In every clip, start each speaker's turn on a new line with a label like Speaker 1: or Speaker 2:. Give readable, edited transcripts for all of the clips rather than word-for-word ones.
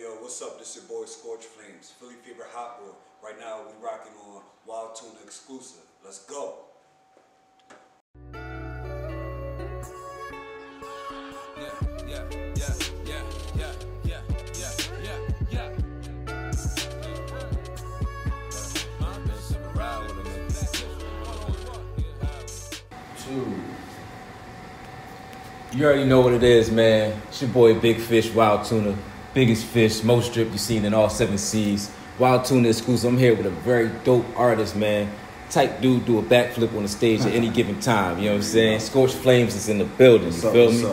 Speaker 1: Yo, what's up? This your boy SKORCHFLAMEZ, Philly favorite hot boy. Right now we rocking on WildeTuna exclusive. Let's go.
Speaker 2: You already know what it is, man. It's your boy Big Fish, WildeTuna. Biggest fish, most drip you've seen in all 7 seas. WildeTuna exclusive. I'm here with a very dope artist, man. Type dude do a backflip on the stage at any given time. You know what I'm saying? SKORCHFLAMEZ is in the building. You feel me?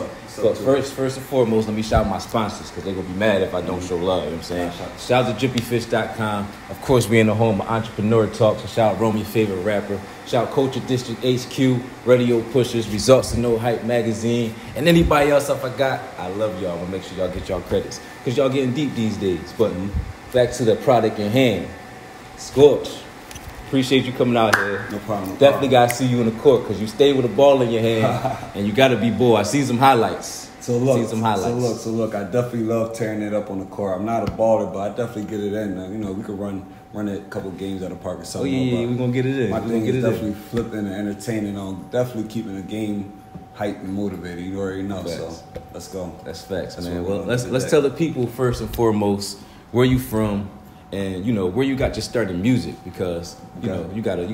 Speaker 2: But first and foremost, let me shout out my sponsors because they're going to be mad if I don't show love. You know what I'm saying? Shout out to drippyfish.com. Of course, we in the home of entrepreneur talk. So shout out Rome, your favorite rapper. Shout out Culture District HQ, Radio Pushers, Results to No Hype Magazine, and anybody else I forgot. I love y'all. I'm going to make sure y'all get y'all credits because y'all getting deep these days. But back to the product in hand. Scorch. Appreciate you coming out here.
Speaker 1: No problem.
Speaker 2: Definitely got to see you in the court because you stay with a ball in your hand and you got to be bold. I see some highlights. So
Speaker 1: look, I definitely love tearing it up on the court. I'm not a baller, but I definitely get it in. You know, we could run a couple games at the park or something.
Speaker 2: Oh, yeah, we're going to get it in.
Speaker 1: My thing is definitely flipping and entertaining on, definitely keeping the game hyped and motivated. You already know, so let's go.
Speaker 2: That's facts, man. Well, let's tell the people first and foremost where you from. And you know where you got your start in music because you got a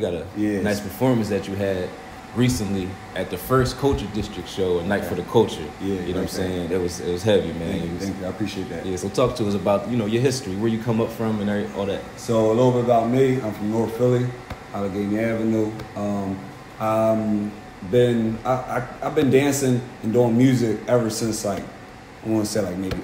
Speaker 2: nice performance that you had recently at the first Culture District show, A Night for the Culture. Yeah, you know what I'm saying? It was heavy, man.
Speaker 1: Thank you. I appreciate that.
Speaker 2: Yeah, so talk to us about your history, where you come up from, and all that.
Speaker 1: So a little bit about me. I'm from North Philly, Allegheny Avenue. I've been dancing and doing music ever since I want to say maybe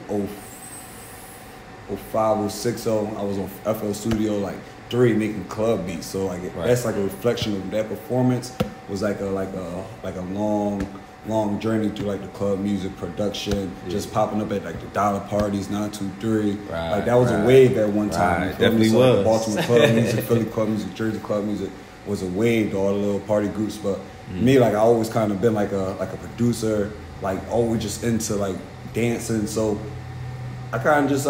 Speaker 1: 05, 06, I was on FL Studio 3 making club beats. So that's a reflection of that performance. Was like a long journey through the club music production, just popping up at the dollar parties, 923. That was a wave at one time.
Speaker 2: Right, definitely was.
Speaker 1: Baltimore club music, Philly club music, Jersey club music was a wave to all the little party groups. But me, I always kind of been like a producer, always just into dancing. So I kind of just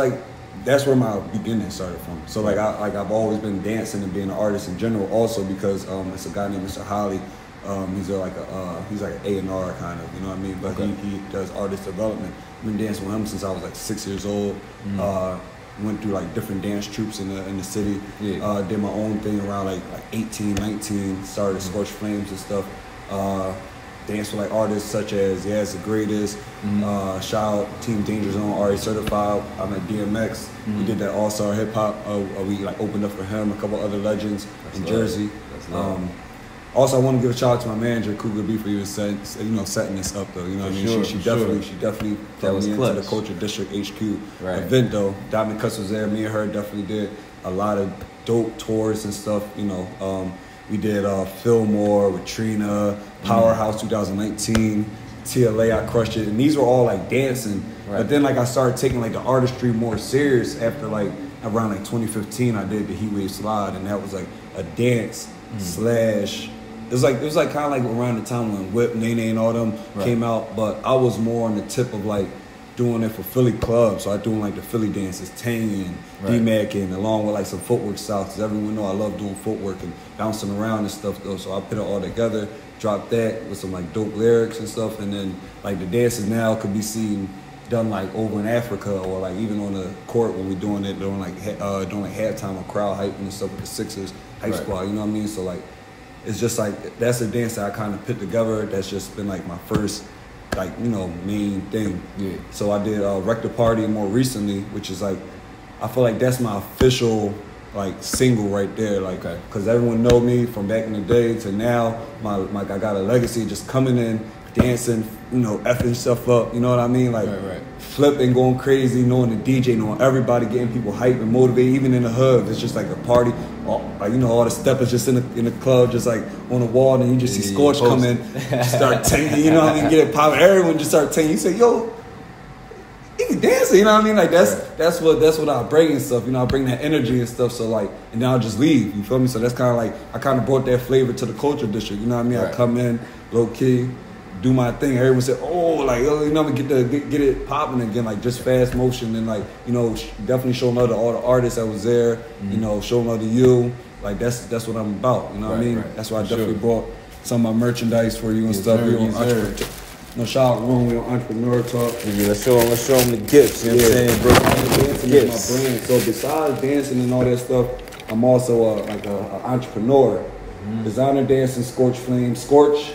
Speaker 1: that's where my beginning started from. So I've always been dancing and being an artist in general. Also because it's a guy named Mr. Holly. He's like an A&R kind of, you know what I mean? But he does artist development. I've been dancing with him since I was 6 years old. Went through different dance troupes in the city. Did my own thing around 18, 19. Started SKORCHFLAMEZ and stuff. Danced with artists such as The Greatest, shout out Team Danger Zone, already certified. I'm at DMX. We did that All-Star Hip Hop. We opened up for him, a couple other legends in Jersey. Also, I want to give a shout out to my manager, Cougar B, for even setting this up though. You know what I mean? She definitely put me into the Culture District HQ event though. Diamond Cuts was there. Me and her definitely did a lot of dope tours and stuff. We did Fillmore with Trina, Powerhouse 2019, TLA, I crushed it. And these were all dancing. But then I started taking the artistry more serious after around 2015 I did the Heat Wave Slide, and that was a dance slash. It was kind of around the time when Whip, Nene and all them came out, but I was more on the tip of doing it for Philly clubs. So I doing the Philly dances, Tangy and D-Mac, and along with some footwork styles, because everyone know I love doing footwork and bouncing around and stuff though. So I put it all together, dropped that with some dope lyrics and stuff, and then the dances now could be seen done over in Africa or even on the court when we're doing it during doing halftime or crowd hype and stuff with the Sixers hype squad. You know what I mean? So it's just that's a dance that I kind of put together. That's just been my first main thing. Yeah. So I did Wreck the Party more recently, which is I feel that's my official single right there. Because everyone know me from back in the day to now. I got a legacy just coming in, dancing, effing stuff up. You know what I mean? Flipping, going crazy, knowing the DJ, knowing everybody, getting people hyped and motivated. Even in the hood, it's just a party. All the steppers just in the club, just on the wall, and you just see Scorch come in, start taking, you know what I mean, get it popping. Everyone just start taking. You say, yo, you can dance, you know what I mean? That's what I bring and stuff. I bring that energy and stuff. So and then I'll just leave. You feel me? So that's kind of I kind of brought that flavor to the Culture District. You know what I mean? I come in low key, do my thing. Everyone said, oh, like, oh, you know, I'm gonna get it popping again, like just fast motion and like, you know, definitely showing love to all the artists that was there, you know, showing love to you. Like that's what I'm about. You know what I mean? Right. That's why I definitely brought some of my merchandise for you and stuff. We on no shout out room, we on entrepreneur talk.
Speaker 2: Yeah, let's show them the gifts. You know what I'm saying, bro?
Speaker 1: Dancing is my brand. So besides dancing and all that stuff, I'm also like an entrepreneur. Designer dancing, Scorch Flame. Scorch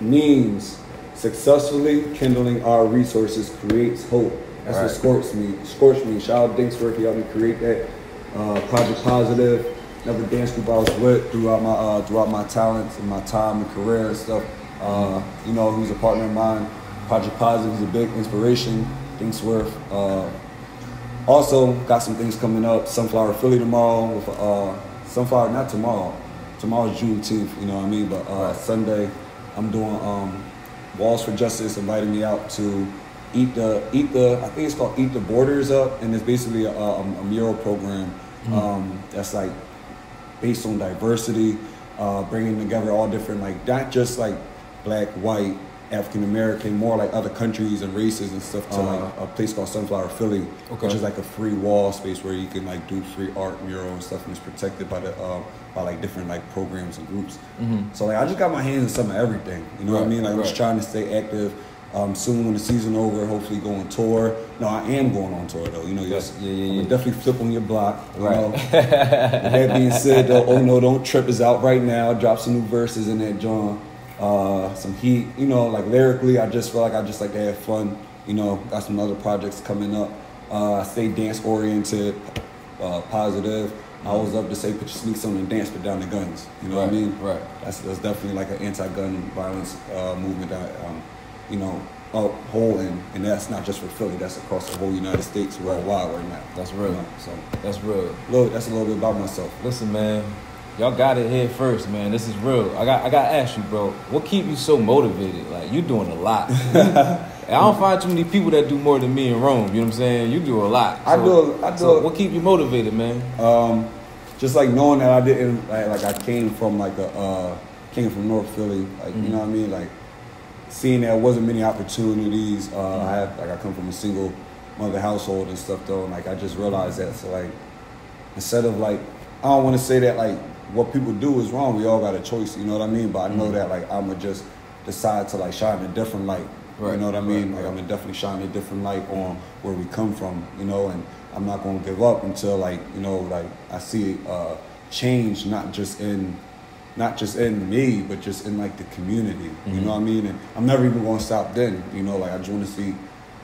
Speaker 1: means successfully kindling our resources creates hope. That's what Scorch means. Scorch means. Shout out Dinksworth, he helped me create that. Project Positive, another dance group I was with throughout my talents and my time and career and stuff. You know, who's a partner of mine. Project Positive is a big inspiration. Dinksworth. Also got some things coming up. Sunflower Philly tomorrow with Sunflower, not tomorrow. Tomorrow's Juneteenth, you know what I mean? But Sunday, I'm doing Walls for Justice invited me out to eat the I think it's called Eat the Borders Up, and it's basically a mural program that's like based on diversity, bringing together all different, like not just like black, white, African American, more like other countries and races and stuff to like a place called Sunflower Philly, which is like a free wall space where you can like do free art, mural and stuff, and it's protected by the by like different like programs and groups. So like I just got my hands in some of everything, you know what I mean? Like I'm just trying to stay active. Soon when the season over, hopefully go on tour. No, I am going on tour though. You know, I'm gonna definitely flip on your block. You know? With that being said, though, Oh No, Don't Trip is out right now. Drop some new verses in that joint. Some heat. You know, like lyrically, I just feel like I just like to have fun. You know, got some other projects coming up. I stay dance oriented, positive. I always love to say, put your sneaks on and dance, put down the guns. You know what I mean? Right. That's definitely like an anti-gun violence movement that you know, upholding, and that's not just for Philly. That's across the whole United States, worldwide right now.
Speaker 2: That's real.
Speaker 1: You know, so
Speaker 2: that's real.
Speaker 1: That's a little bit about myself.
Speaker 2: Listen, man, y'all got it here first, man. This is real. I got to ask you, bro. What keep you so motivated? Like you doing a lot. I don't find too many people that do more than me in Rome. You know what I'm saying? You do a lot.
Speaker 1: I do.
Speaker 2: So what keep you motivated, man?
Speaker 1: Just like knowing that I didn't like I came from North Philly. Like you know what I mean? Like seeing there wasn't many opportunities. I come from a single mother household and stuff though, and like I just realized that. So like instead of like I don't want to say that like what people do is wrong. We all got a choice. You know what I mean? But I know that like I'ma just decide to like shine a different light. You know what I mean? Like I'm gonna definitely shine a different light on where we come from, you know, and I'm not gonna give up until like, you know, like I see change not just in me, but just in like the community. You know what I mean? And I'm never even gonna stop then, you know, like I just wanna see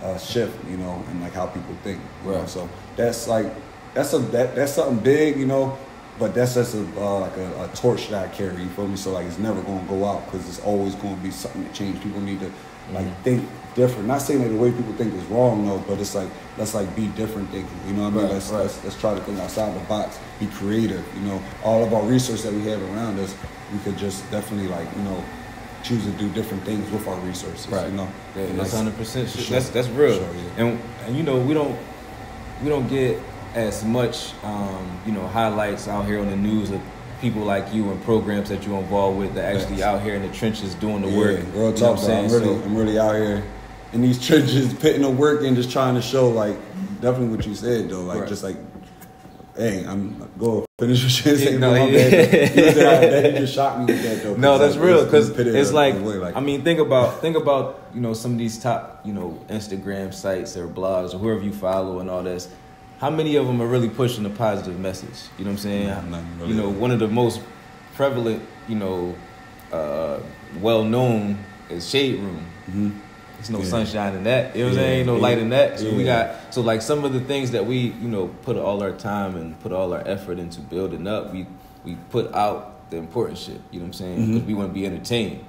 Speaker 1: a shift, you know, and like how people think. You know? So that's like that's something big, you know, but that's just a torch that I carry, you feel me? So like it's never gonna go out because it's always gonna be something to change. People need to like think different. Not saying that the way people think is wrong though, but it's like let's like be different thinking. You know what I mean? Let's try to think outside the box, be creative. You know, all of our resources that we have around us, we could just definitely like, you know, choose to do different things with our resources. Right. You know,
Speaker 2: that's 100%. Sure. That's real. Sure, yeah. And you know we don't get as much you know highlights out here on the news of people like you and programs that you're involved with that actually out here in the trenches doing the work.
Speaker 1: Real talk, I'm really out here in these trenches putting the work and just trying to show like definitely what you said though, like just like, hey, I'm go finish what you're saying. No, that just shocked me with that though.
Speaker 2: No, that's real because it's like I mean think about you know some of these top you know Instagram sites or blogs or whoever you follow and all this. How many of them are really pushing a positive message? You know what I'm saying? Really. You know, one of the most prevalent, you know, well-known is Shade Room. There's no sunshine in that. You know what I'm saying? Ain't no light in that. So we got, so like some of the things that we, you know, put all our time and put all our effort into building up, we put out the important shit. You know what I'm saying? Because we want to be entertained.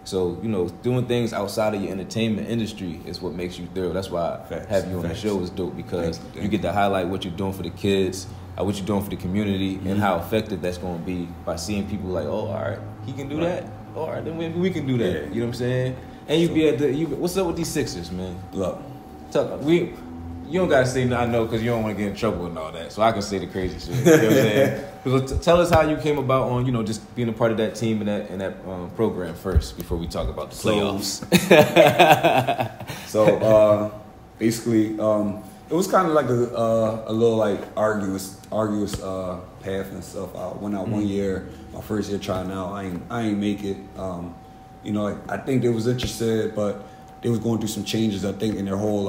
Speaker 2: So, you know, doing things outside of your entertainment industry is what makes you thrill. That's why having you on the show is dope because you get to highlight what you're doing for the kids, what you're doing for the community, and how effective that's going to be by seeing people like, oh, all right, he can do that. All right, then maybe we can do that. You know what I'm saying? And you be at the, what's up with these Sixers, man?
Speaker 1: Look,
Speaker 2: you don't got to say I know because you don't want to get in trouble and all that. So I can say the crazy shit. You know what I'm saying? So tell us how you came about on, just being a part of that team and that program first before we talk about the playoffs.
Speaker 1: So basically, it was kind of like a little like arduous path and stuff. I went out 1 year, my first year trying out. I ain't make it. I think they was interested, but they was going through some changes. I think in their whole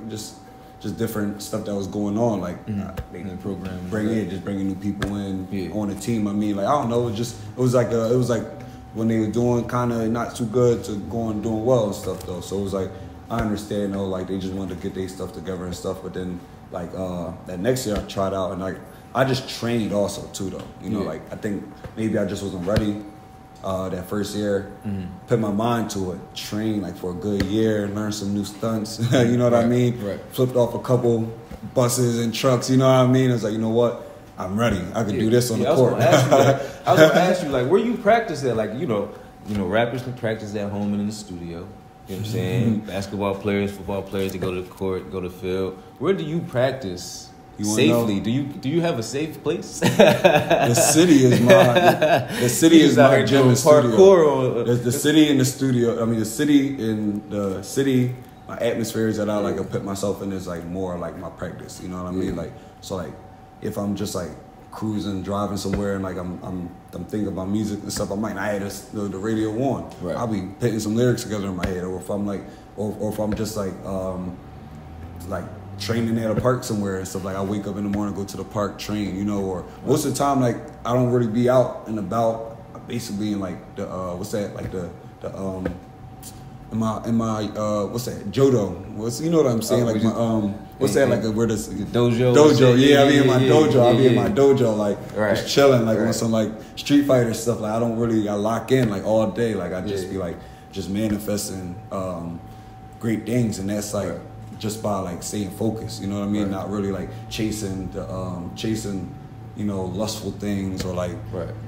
Speaker 1: just different stuff that was going on. Like
Speaker 2: in the program,
Speaker 1: bringing new people in on the team. I mean, like I don't know. It was like when they were doing kind of not too good to doing well and stuff though. So it was like. I understand though, like they just wanted to get their stuff together and stuff, but then like that next year I tried out and like I just trained also too though. Like I think maybe I just wasn't ready that first year. Put my mind to it, train like for a good year, learn some new stunts. You know what I mean?
Speaker 2: Right.
Speaker 1: Flipped off a couple buses and trucks. You know what I mean? It's like, you know what? I'm ready. I can do this on the court.
Speaker 2: I was gonna ask you like where you practice at? Like rappers can practice at home and in the studio. You know what I'm saying? Basketball players, football players, they go to the court, go to the field. Where do you practice safely? Do you have a safe place?
Speaker 1: The city is my gym and studio. The city in the studio. I mean, the city. My atmosphere is that I like to put myself in is like more like my practice. You know what I mean? Like so, like if I'm just like cruising, driving somewhere, and like I'm thinking about music and stuff, I might not have the radio on.
Speaker 2: Right.
Speaker 1: I'll be putting some lyrics together in my head, or if I'm like, or if I'm just like training at a park somewhere and stuff. Like I wake up in the morning, go to the park, train, or most of the time like I don't really be out and about. Basically in like the in my what's that Jodo? You know what I'm saying? Like my what's that like where does dojo? Yeah, I be in my dojo. I be in my dojo like just chilling like on some like Street Fighter stuff. Like I lock in like all day. Like I just be like just manifesting great things, and that's like just by like staying focused. You know what I mean? Not really like chasing lustful things or like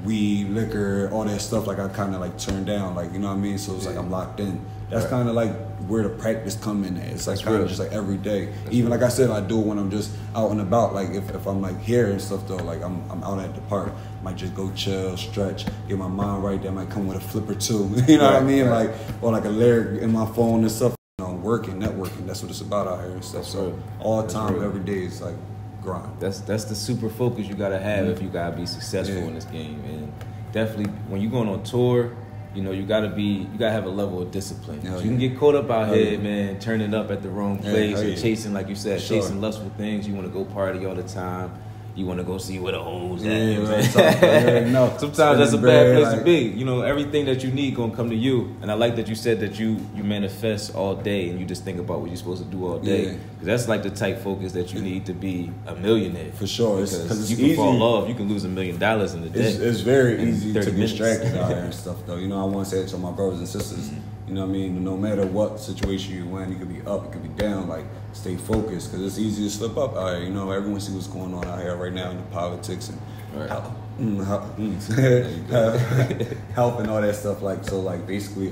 Speaker 1: weed, liquor, all that stuff. Like I kind of like turned down. Like you know what I mean? So it's like I'm locked in. That's kind of like where the practice come in at. It's like kind of just like every day. Even like I said, I do it when I'm just out and about. Like if I'm like here and stuff though, like I'm out at the park, might just go chill, stretch, get my mind right. That might come with a flip or two. You know what I mean? Like or like a lyric in my phone and stuff. Working, networking. That's what it's about out here and stuff. So all the time, every day, it's like grind.
Speaker 2: That's the super focus you gotta have if you gotta be successful in this game. And definitely when you're going on tour, you gotta have a level of discipline. You can get caught up out here, man, turning up at the wrong place or chasing, like you said, chasing lustful things. You want to go party all the time. You want to go see where the hoes at. Sometimes that's a bad place to be. Everything that you need gonna come to you. And I like that you said that you manifest all day and you just think about what you're supposed to do all day. Because that's like the type focus that you need to be a millionaire.
Speaker 1: For sure.
Speaker 2: Because you can fall off. You can lose $1 million in a day.
Speaker 1: It's very easy to get distracted out here and stuff though. I want to say it to my brothers and sisters. You know what I mean? No matter what situation you're in, you could be up, you could be down. Like, stay focused because it's easy to slip up out here. Everyone see what's going on out here right now in the politics and health and all that stuff. Like, so, like, basically,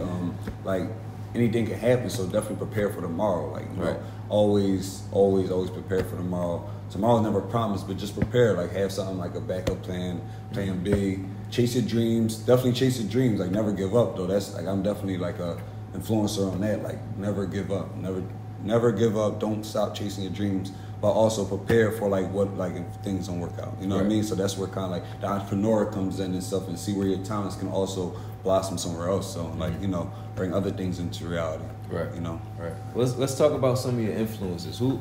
Speaker 1: like, anything can happen. So definitely prepare for tomorrow. Like, always prepare for tomorrow. Tomorrow's never promised, but just prepare. Like, have something like a backup plan B. Chase your dreams. Definitely chase your dreams. Like, never give up, though. That's, like, I'm definitely, like, a influencer on that. Like, never give up. Never give up. Don't stop chasing your dreams. But also prepare for, like, what, like, if things don't work out. You know what I mean? So that's where kind of, like, the entrepreneur comes in and stuff and see where your talents can also blossom somewhere else. So, like, bring other things into reality.
Speaker 2: Right. Right. Let's talk about some of your influences. Who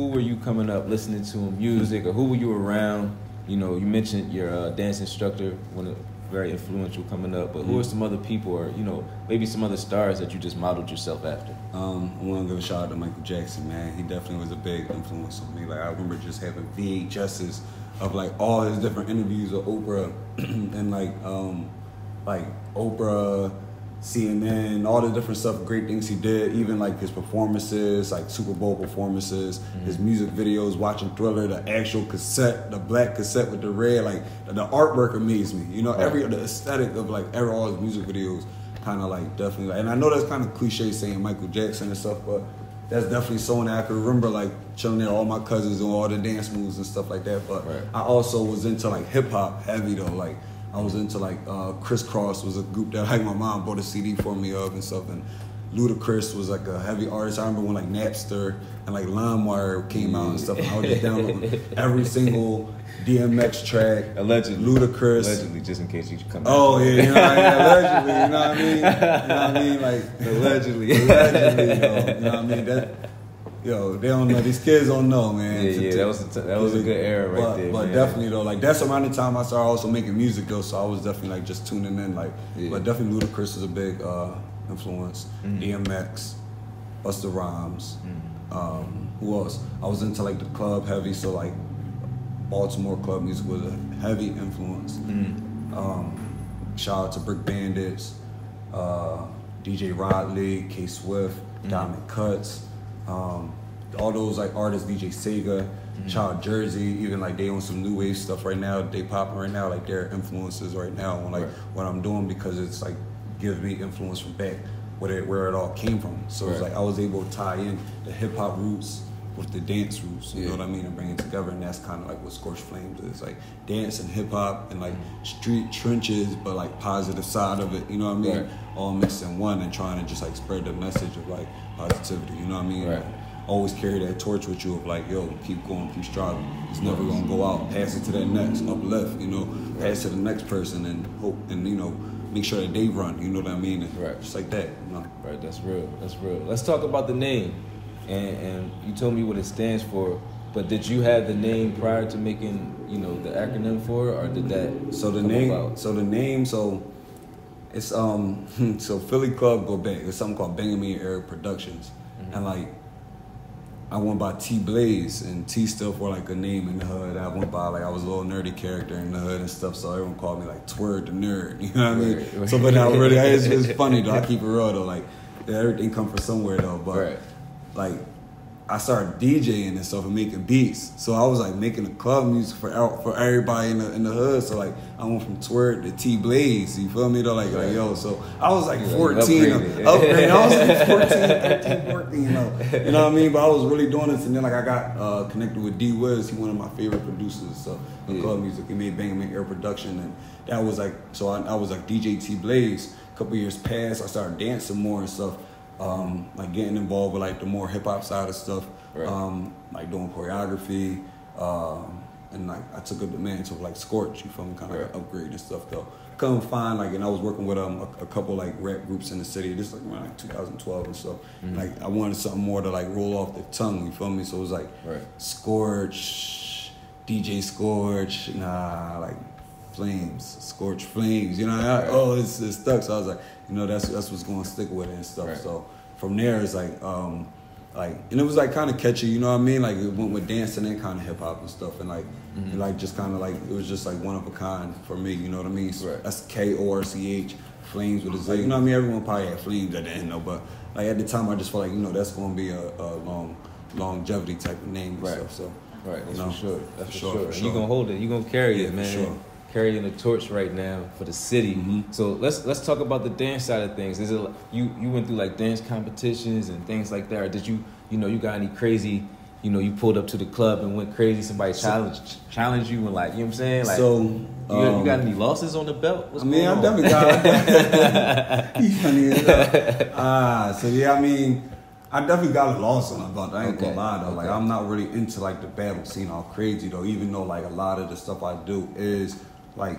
Speaker 2: were you coming up listening to in music, or who were you around? You mentioned your dance instructor, very influential coming up, but who are some other people, or maybe some other stars that you just modeled yourself after?
Speaker 1: I want to give a shout out to Michael Jackson, man. He definitely was a big influence on me. Like, I remember just having VHSs of like all his different interviews with Oprah and like Oprah, CNN, all the different stuff, great things he did, even like his performances, like Super Bowl performances, his music videos, watching Thriller, the actual cassette, the black cassette with the red, like the artwork amazed me. The aesthetic of like all his music videos kind of like definitely, and I know that's kind of cliche saying Michael Jackson and stuff, but that's definitely someone that I could remember like chilling there, all my cousins doing all the dance moves and stuff like that. But I also was into like hip hop heavy though. Like I was into like Crisscross was a group that like my mom bought a CD for me of and stuff. And Ludacris was like a heavy artist. I remember when like Napster and like LimeWire came out and stuff. And I would just download every single DMX track.
Speaker 2: Allegedly.
Speaker 1: Ludacris.
Speaker 2: Allegedly, just in case you come
Speaker 1: Oh, yeah, you know what I mean? Allegedly, you know what I mean? You know what I mean? Like,
Speaker 2: allegedly.
Speaker 1: Allegedly, yo. You know what I mean? That, yo, they don't know. These kids don't know, man.
Speaker 2: Yeah, that was a good era right there.
Speaker 1: But
Speaker 2: man.
Speaker 1: definitely, though, like, that's around the time I started also making music, though, so I was definitely, like, just tuning in. Like, but definitely Ludacris is a big influence. DMX, Busta Rhymes. Who else? I was into, like, the club heavy, so, like, Baltimore club music was a heavy influence. Shout out to Brick Bandits, DJ Rodley, K Swift, Diamond Cuts, all those like artists, DJ Sega, Child Jersey, even like they on some new wave stuff right now, they popping right now, like their influences right now on like what I'm doing because it's like gives me influence from back where it all came from. So it's like I was able to tie in the hip hop roots with the dance roots, you know what I mean, and bring it together, and that's kind of like what Scorched Flames is, like dance and hip hop and like street trenches, but like positive side of it, you know what I mean, all mixed in one, and trying to just like spread the message of like positivity, you know what I mean. Like, always carry that torch with you of like, yo, keep going, keep striving. It's never gonna go out. Pass it to that next, uplift, you know, pass it to the next person, and hope, and you know, make sure that they run, you know what I mean, and just like that, you know.
Speaker 2: Right, that's real. That's real. Let's talk about the name. And you told me what it stands for, but did you have the name prior to making, you know, the acronym for it, or did that
Speaker 1: so the name, so it's so Philly Club go back. It's something called Benjamin Eric Productions, and like I went by T Blaze, and T still for like a name in the hood. I went by like I was a little nerdy character in the hood and stuff, so everyone called me like Twerd the Nerd. You know what I mean? So but now really, it's funny though. I keep it real though. Like everything come from somewhere though, but. Like, I started DJing and stuff and making beats. So I was like making the club music for everybody in the hood. So like I went from Twerk to T Blaze, you feel me though? Like yo, so I was like 14, upgraded. I was like 14, 13, 14, you know what I mean? But I was really doing this, and then like I got connected with D Wiz. He one of my favorite producers, so in club music. He made Bang Air Production, and that was like, so I was like DJ T Blaze. A couple years passed, I started dancing more and stuff. Like getting involved with like the more hip hop side of stuff, like doing choreography, and like I took up the mantle of like Scorch, you feel me, kind of like upgrade and stuff though. Couldn't find like, and I was working with a couple like rap groups in the city. This like around like 2012 and stuff. Like I wanted something more to like roll off the tongue, you feel me? So it was like Scorch, DJ Scorch, like Flames, Scorched Flames, you know, it's stuck. So I was like, you know, that's what's going to stick with it and stuff. So from there, it's like, and it was like kind of catchy, you know what I mean? Like it went with dancing and kind of hip hop and stuff, and like, and like just kind of like it was just like one of a kind for me, you know what I mean? That's KORCH, Flames with a Z. You know what I mean? Everyone probably had Flames at the end though, but like at the time, I just felt like, you know, that's going to be a longevity type of name and stuff. So
Speaker 2: that's for sure. That's for sure.
Speaker 1: For sure.
Speaker 2: You're gonna hold it. You're gonna carry it, man.
Speaker 1: For sure.
Speaker 2: Carrying the torch right now for the city. So let's talk about the dance side of things. Is it you went through like dance competitions and things like that, or did you you got any crazy, you pulled up to the club and went crazy, somebody challenged you and like, you know what I'm saying? Like, so you got any losses on the belt? What's going on?
Speaker 1: I definitely got so yeah, I mean, I definitely got a loss on the belt. I ain't gonna lie though. Like I'm not really into like the battle scene all crazy though, even though like a lot of the stuff I do is like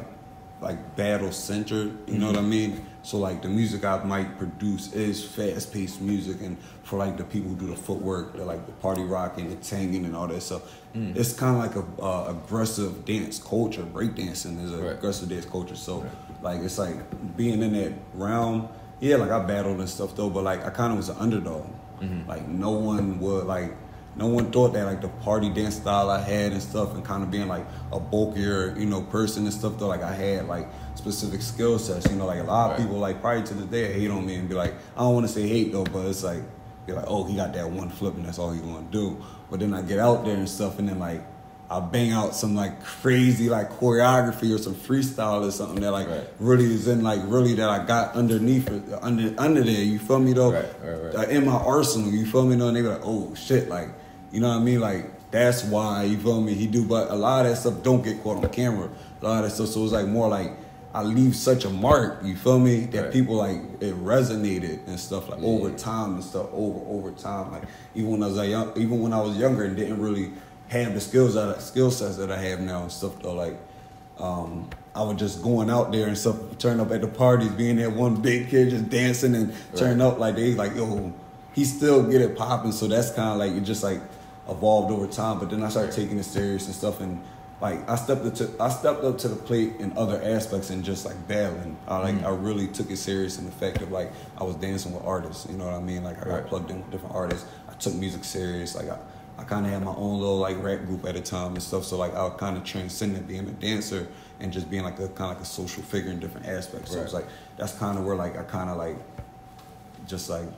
Speaker 1: battle centered, you know what I mean? So like the music I might produce is fast paced music, and for like the people who do the footwork, they're like the party rocking, the tanging and all that stuff. It's kind of like a aggressive dance culture. Breakdancing is an aggressive dance culture. So like it's like being in that realm. Yeah, like I battled and stuff though, but like I kind of was an underdog. Like no one thought that like the party dance style I had and stuff, and kind of being like a bulkier, person and stuff though, like I had like specific skill sets, like a lot of people like probably to this day hate on me and be like, I don't want to say hate though, but it's like, you're like, oh, he got that one flip and that's all he's gonna do. But then I get out there and stuff, and then like I bang out some like crazy like choreography or some freestyle or something that like really is in like really that I got underneath under there. You feel me though? Right. In my arsenal. You feel me though? And they be like, oh shit, like you know what I mean? Like that's why you feel me. He do, but a lot of that stuff don't get caught on camera. A lot of that stuff, so it's like more like I leave such a mark. You feel me? That people like it resonated and stuff like over time and stuff over time. Like even when I was younger and didn't really have the skill sets that I have now and stuff though. Like I was just going out there and stuff, turn up at the parties, being that one big kid just dancing and turn up like they like yo, he still get it popping. So that's kind of like it just like evolved over time. But then I started taking it serious and stuff, and like I stepped up to the plate in other aspects and just like battling. I really took it serious in the fact of like I was dancing with artists. You know what I mean? Like I got plugged in with different artists. I took music serious. Like I kind of had my own little like rap group at a time and stuff. So like I kind of transcended being a dancer and just being like a kind of like a social figure in different aspects. So it's like that's kind of where like I kind of like just like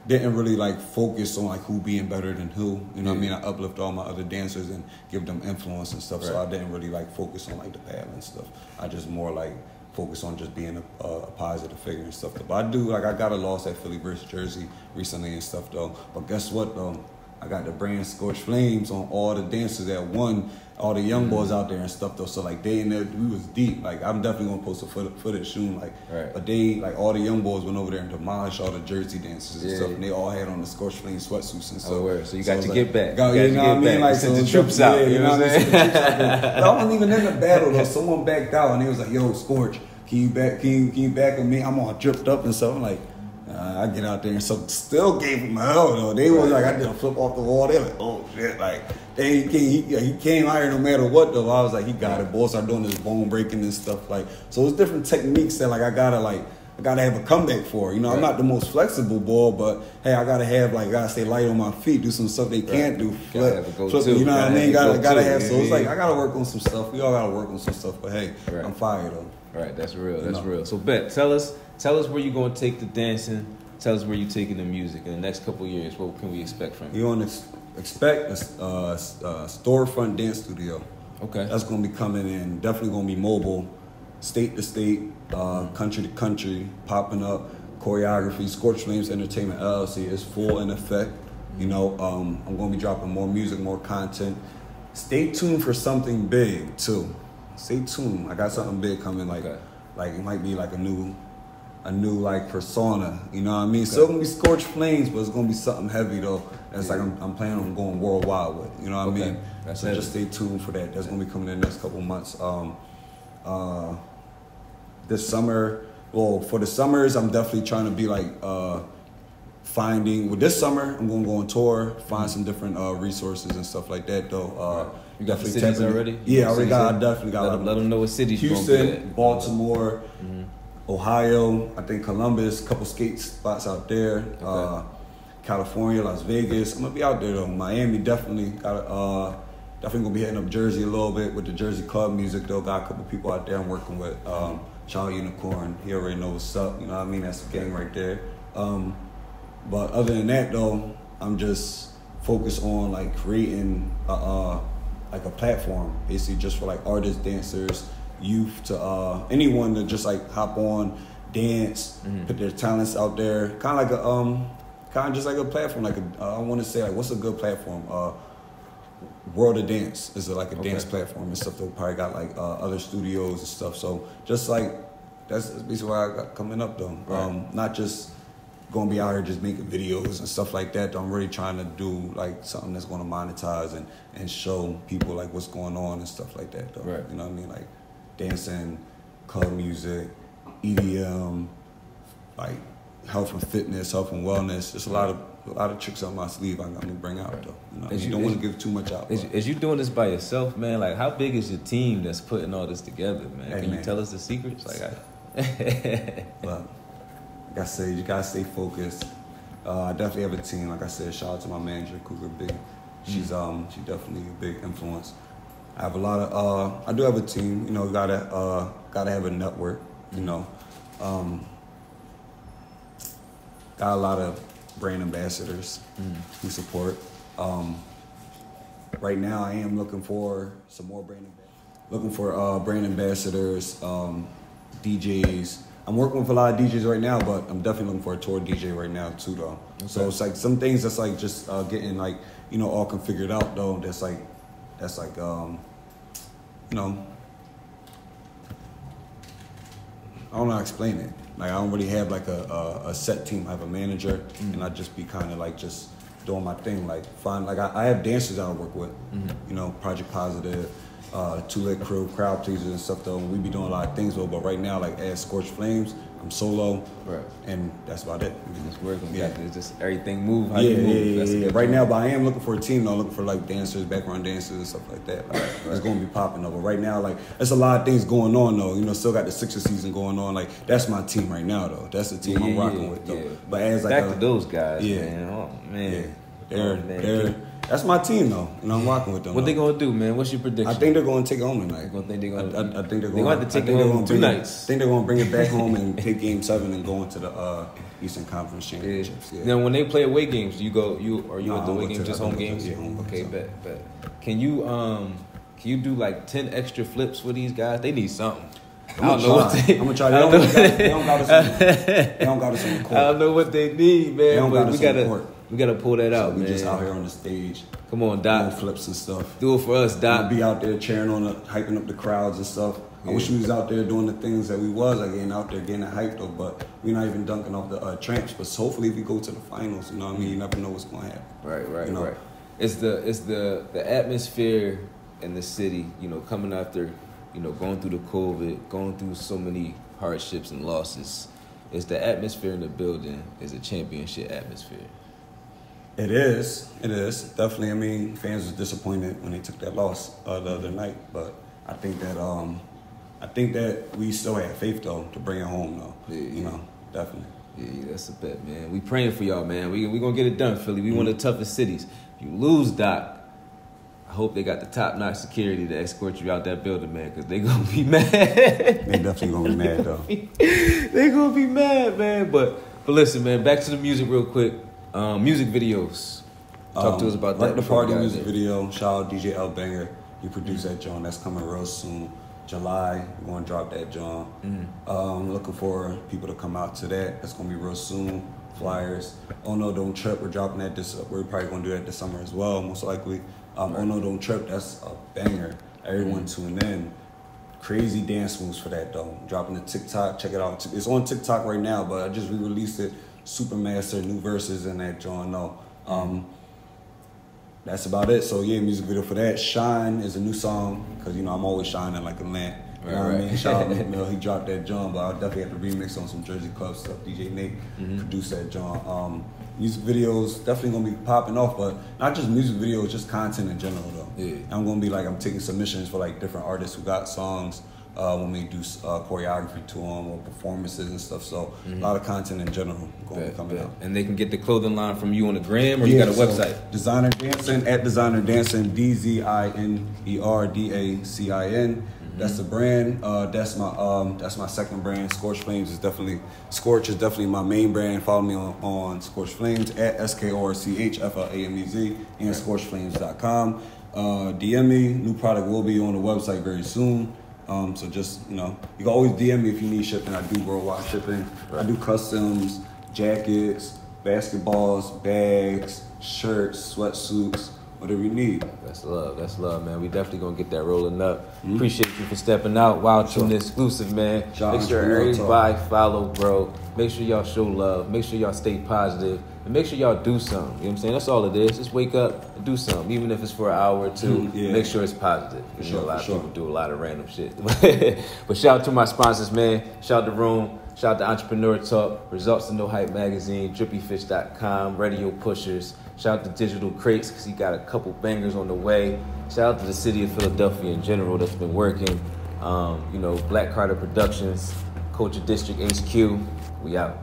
Speaker 1: didn't really like focus on like who being better than who. You know what I mean? I uplift all my other dancers and give them influence and stuff. So I didn't really like focus on like the battle and stuff. I just more like focus on just being a positive figure and stuff. But I do like I got a loss at Philly versus Jersey recently and stuff though. But guess what though? I got the brand SKORCHFLAMEZ on all the dancers that won, all the young boys out there and stuff though. So like they in there, we was deep. Like I'm definitely gonna post a footage soon. Like, but they like all the young boys went over there and demolished all the Jersey dancers and stuff, and they all had on the SKORCHFLAMEZ sweatsuits and stuff.
Speaker 2: So you got to get back.
Speaker 1: You know what I mean? Like
Speaker 2: send the troops out. You know what I'm saying?
Speaker 1: I wasn't even in the battle though. Someone backed out and they was like, "Yo, Scorch, can you back with me? I'm all dripped up and stuff." I'm like. I get out there and so still gave him hell though. They was like I did a flip off the wall. They like oh shit like he came out here no matter what though. I was like he got it. Boy started doing this bone breaking and stuff like so. It's different techniques that like I gotta have a comeback for. You know I'm not the most flexible boy, but hey I gotta stay light on my feet. Do some stuff they can't do. Flip, you know what I mean? Gotta have. So it's like I gotta work on some stuff. We all gotta work on some stuff. But hey, I'm fired though.
Speaker 2: Right, that's real. That's real. So Bet, tell us where you're going to take the dancing. Tell us where you're taking the music in the next couple of years. What can we expect from you?
Speaker 1: You want to expect a storefront dance studio. Okay. That's going to be coming in. Definitely going to be mobile, state to state, country to country, popping up. Choreography, SKORCHFLAMEZ Entertainment LLC is full in effect. You know, I'm going to be dropping more music, more content. Stay tuned for something big too. Stay tuned. I got something big coming. Like it might be like a new like persona, you know what I mean? Still gonna be SKORCHFLAMEZ, but it's gonna be something heavy though. That's like I'm planning on going worldwide with, you know what I mean? So just stay tuned for that. That's gonna be coming in the next couple months. This summer, for the summers, I'm definitely trying to be like this summer, I'm gonna go on tour, find some different resources and stuff like that though.
Speaker 2: You got the cities already?
Speaker 1: Yeah, I definitely got.
Speaker 2: Let them know what cities you're
Speaker 1: Houston,
Speaker 2: gonna be at.
Speaker 1: Baltimore. Ohio, I think Columbus, a couple skate spots out there. California, Las Vegas. I'm gonna be out there though. Miami definitely gonna be hitting up Jersey a little bit with the Jersey club music though. Got a couple people out there I'm working with. Child Unicorn, he already knows what's up. You know what I mean? That's the gang right there. But other than that though, I'm just focused on like creating like a platform, basically just for like artists, dancers, youth to anyone to just like hop on, dance, put their talents out there, kind of just like a platform. Like I want to say like what's a good platform? World of Dance is like a dance platform and stuff. They probably got like other studios and stuff. So just like that's basically what I got coming up though. Right. Not just gonna be out here just making videos and stuff like that. I'm really trying to do like something that's gonna monetize and show people like what's going on and stuff like that though. Right. You know what I mean? Like dancing, club music, EDM, like health and fitness, health and wellness. There's a lot of tricks on my sleeve I'm gonna bring out though. You know, you don't want to give too much out.
Speaker 2: As you doing this by yourself, man, like how big is your team that's putting all this together, man? Can you tell us the secrets?
Speaker 1: Well, like I said, you gotta stay focused. I definitely have a team. Like I said, shout out to my manager, Cougar Big. She's definitely a big influence. I have a lot of I do have a team, you know, gotta have a network, you know. Got a lot of brand ambassadors who support. right now I am looking for some more brand ambassadors, DJs. I'm working with a lot of DJs right now, but I'm definitely looking for a tour DJ right now too, though. Okay. So it's like some things that's like just getting like, you know, all configured out though. That's like you know, I don't know how to explain it. Like I don't really have like a set team. I have a manager, and I just be kind of like just doing my thing. Like I have dancers that I work with. You know, Project Positive, Two-Lit Crew, crowd pleasers and stuff though. And we be doing a lot of things though. But right now, like as Scorched Flames, I'm solo, right? And that's about it.
Speaker 2: It's working. Yeah, it's just everything move. How you move.
Speaker 1: Yeah. Right now, but I am looking for a team though. Looking for like dancers, background dancers and stuff like that. Like, It's gonna be popping though. But right now, like there's a lot of things going on though. You know, still got the Sixers season going on. Like that's my team right now though. That's the team I'm rocking with though. Yeah. But as like
Speaker 2: back to those guys, man. Oh man.
Speaker 1: They're that's my team though, and I'm rocking with them.
Speaker 2: What they gonna do, man? What's your prediction?
Speaker 1: I think they're gonna take it home tonight.
Speaker 2: I think they're gonna.
Speaker 1: I think they're
Speaker 2: going to have to take it home 2 nights.
Speaker 1: I think they're gonna bring it back home and take Game 7 and go into the Eastern Conference Championships. Yeah.
Speaker 2: Now, when they play away games, do you go? Are you at the away games? Just home games?
Speaker 1: Yeah, home.
Speaker 2: Okay, bet. Can you do like 10 extra flips for these guys? They need something.
Speaker 1: I'm gonna try. They don't got us on the court.
Speaker 2: I don't know what they need, man. But we gotta pull that out,
Speaker 1: we
Speaker 2: man.
Speaker 1: Just out here on the stage.
Speaker 2: Come on, Doc.
Speaker 1: Doing flips and stuff.
Speaker 2: Do it for us, Doc.
Speaker 1: Be out there cheering hyping up the crowds and stuff. Yeah. I wish we was out there doing the things that we was like getting out there, getting hyped though. But we're not even dunking off the tramps. But hopefully, if we go to the finals, you know what I mean. You never know what's going to happen.
Speaker 2: Right.
Speaker 1: You know?
Speaker 2: Right. It's the atmosphere in the city. You know, coming after, you know, going through the COVID, going through so many hardships and losses. It's the atmosphere in the building is a championship atmosphere.
Speaker 1: It is. Definitely. I mean, fans were disappointed when they took that loss the other night, but I think that we still have faith though to bring it home though. Yeah. You know, definitely.
Speaker 2: Yeah, that's a bet, man. We praying for y'all, man. We gonna get it done, Philly. We one of the toughest cities. If you lose, Doc, I hope they got the top-notch security to escort you out that building, man, because they gonna be mad.
Speaker 1: They definitely gonna be mad though.
Speaker 2: They gonna be mad, man. But listen, man. Back to the music real quick. Music videos. Talk to us about that.
Speaker 1: The Party music video. Shout out DJ L Banger. He produced that joint. That's coming real soon. July, we're gonna drop that joint. Looking for people to come out to that. That's gonna be real soon. Flyers. Oh No, Don't Trip. We're dropping that we're probably gonna do that this summer as well, most likely. Oh No, Don't Trip. That's a banger. Everyone tune in. Crazy dance moves for that though. Dropping the TikTok. Check it out. It's on TikTok right now, but I just re-released it. Supermaster, new verses in that joint. No. That's about it. So yeah, music video for that. Shine is a new song because you know I'm always shining like a lamp. You know what I mean? Shout out to Mill, he dropped that joint, but I'll definitely have to remix on some Jersey Club stuff. DJ Nate produced that joint. Music videos definitely gonna be popping off, but not just music videos, just content in general though. Yeah. I'm gonna be like I'm taking submissions for like different artists who got songs. When we do choreography to them or performances and stuff. So a lot of content in general going to be coming out.
Speaker 2: And they can get the clothing line from you on the gram, or you got a website?
Speaker 1: Designer Dancing at Designer Dancing, DZINERDACIN. That's the brand. That's my second brand. Scorched Flames is definitely my main brand. Follow me on Scorched Flames at SKORCHFLAMEZ and ScorchedFlames.com. DM me. New product will be on the website very soon. So just, you know, you can always DM me if you need shipping. I do worldwide shipping. Right. I do customs, jackets, basketballs, bags, shirts, sweatsuits, whatever you need.
Speaker 2: That's love, man. We definitely gonna get that rolling up. Appreciate you for stepping out. WildeTuna exclusive, man. Make sure everybody follow, bro. Make sure y'all show love. Make sure y'all stay positive. And make sure y'all do something. You know what I'm saying? That's all it is. Just wake up and do something. Even if it's for an hour or two, make sure it's positive. You know, a lot of people do a lot of random shit. But shout out to my sponsors, man. Shout out to Room. Shout out to Entrepreneur Talk. Results to No Hype Magazine. DrippyFish.com. Radio Pushers. Shout out to Digital Crates because he got a couple bangers on the way. Shout out to the city of Philadelphia in general that's been working. You know, Black Carter Productions. Culture District HQ. We out.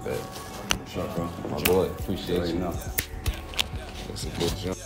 Speaker 2: Good.
Speaker 1: What's up, bro?
Speaker 2: My boy, appreciate you.
Speaker 1: Know.
Speaker 2: That's a good job.